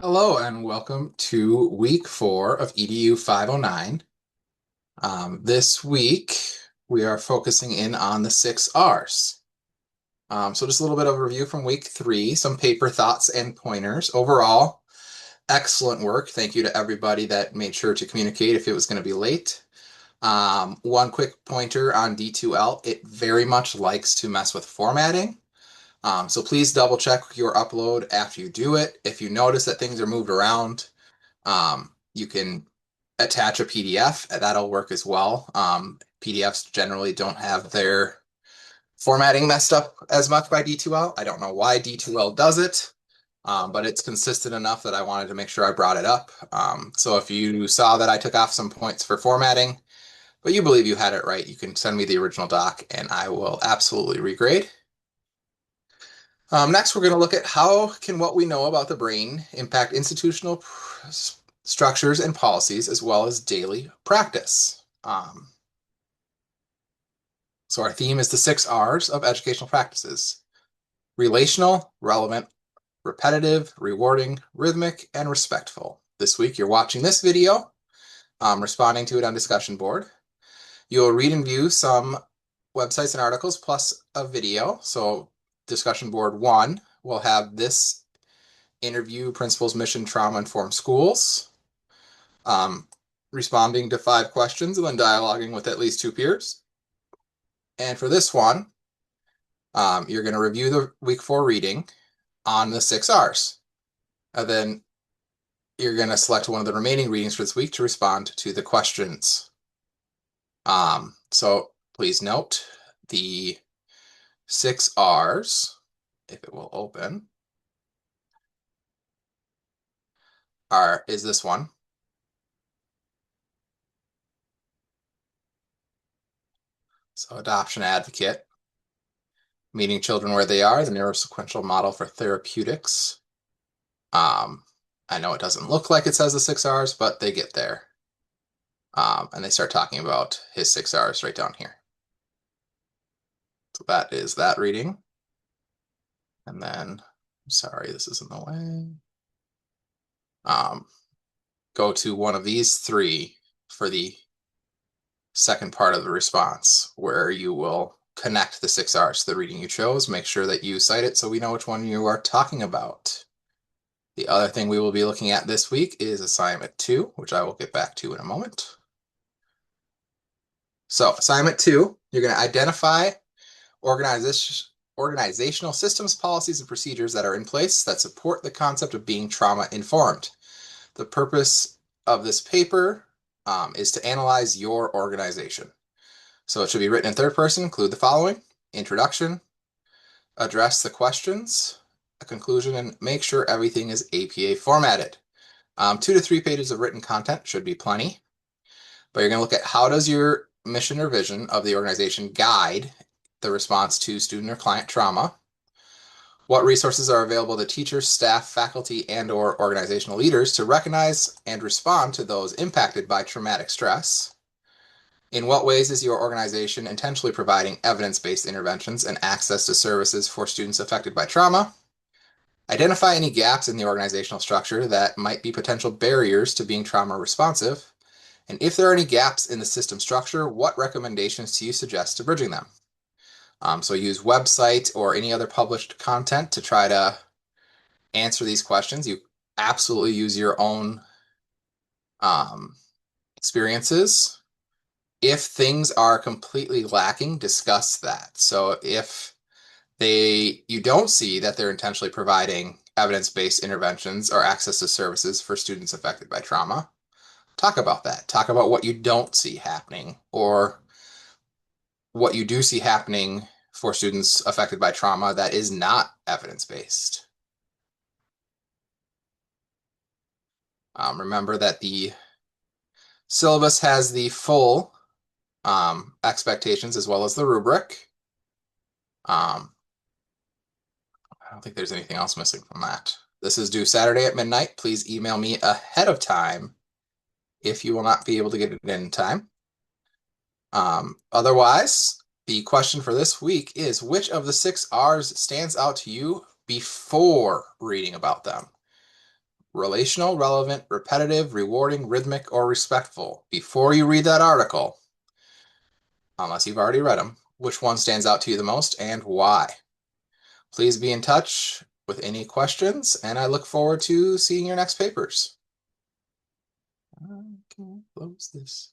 Hello and welcome to week 4 of EDU 509. This week we are focusing in on the 6 R's. So just a little bit of a review from week 3, some paper thoughts and pointers. Overall, excellent work. Thank you to everybody that made sure to communicate if it was going to be late. One quick pointer on D2L, it very much likes to mess with formatting. So please double check your upload after you do it. If you notice that things are moved around, you can attach a PDF. That'll work as well. PDFs generally don't have their formatting messed up as much by D2L. I don't know why D2L does it, but it's consistent enough that I wanted to make sure I brought it up. So if you saw that I took off some points for formatting, but you believe you had it right, you can send me the original doc and I will absolutely regrade. Next, we're going to look at how can what we know about the brain impact institutional structures and policies as well as daily practice. So our theme is the 6 R's of educational practices: relational, relevant, repetitive, rewarding, rhythmic, and respectful. This week, you're watching this video, responding to it on discussion board. You'll read and view some websites and articles plus a video. So discussion board 1 will have this interview, principles, mission, trauma-informed schools, responding to 5 questions and then dialoguing with at least 2 peers. And for this one, you're going to review the week 4 reading on the 6 R's. And then you're going to select one of the remaining readings for this week to respond to the questions. So please note the 6 R's, if it will open, is this one. So adoption advocate, meeting children where they are, the neurosequential model for therapeutics. I know it doesn't look like it says the 6 R's, but they get there. And they start talking about his 6 R's right down here. So that is that reading. And then, sorry, this is in the way. Go to one of these 3 for the second part of the response, where you will connect the 6 R's to the reading you chose. Make sure that you cite it so we know which one you are talking about. The other thing we will be looking at this week is assignment 2, which I will get back to in a moment. So assignment 2, you're going to identify organizational systems, policies, and procedures that are in place that support the concept of being trauma informed. The purpose of this paper is to analyze your organization. So it should be written in third person, include the following: introduction, address the questions, a conclusion, and make sure everything is APA formatted. 2 to 3 pages of written content should be plenty. But you're going to look at how does your mission or vision of the organization guide the response to student or client trauma? What resources are available to teachers, staff, faculty, and/or organizational leaders to recognize and respond to those impacted by traumatic stress? In what ways is your organization intentionally providing evidence-based interventions and access to services for students affected by trauma? Identify any gaps in the organizational structure that might be potential barriers to being trauma responsive. And if there are any gaps in the system structure, what recommendations do you suggest to bridging them? So use website or any other published content to try to answer these questions. You absolutely use your own experiences. If things are completely lacking, discuss that. So if you don't see that they're intentionally providing evidence-based interventions or access to services for students affected by trauma, talk about that. Talk about what you don't see happening or what you do see happening for students affected by trauma that is not evidence-based. Remember that the syllabus has the full expectations as well as the rubric. I don't think there's anything else missing from that. This is due Saturday at midnight. Please email me ahead of time if you will not be able to get it in time. Otherwise, the question for this week is, which of the 6 R's stands out to you before reading about them? relational, relevant, repetitive, rewarding, rhythmic, or respectful. Before you read that article, unless you've already read them, which one stands out to you the most and why? Please be in touch with any questions, and I look forward to seeing your next papers. I can close this.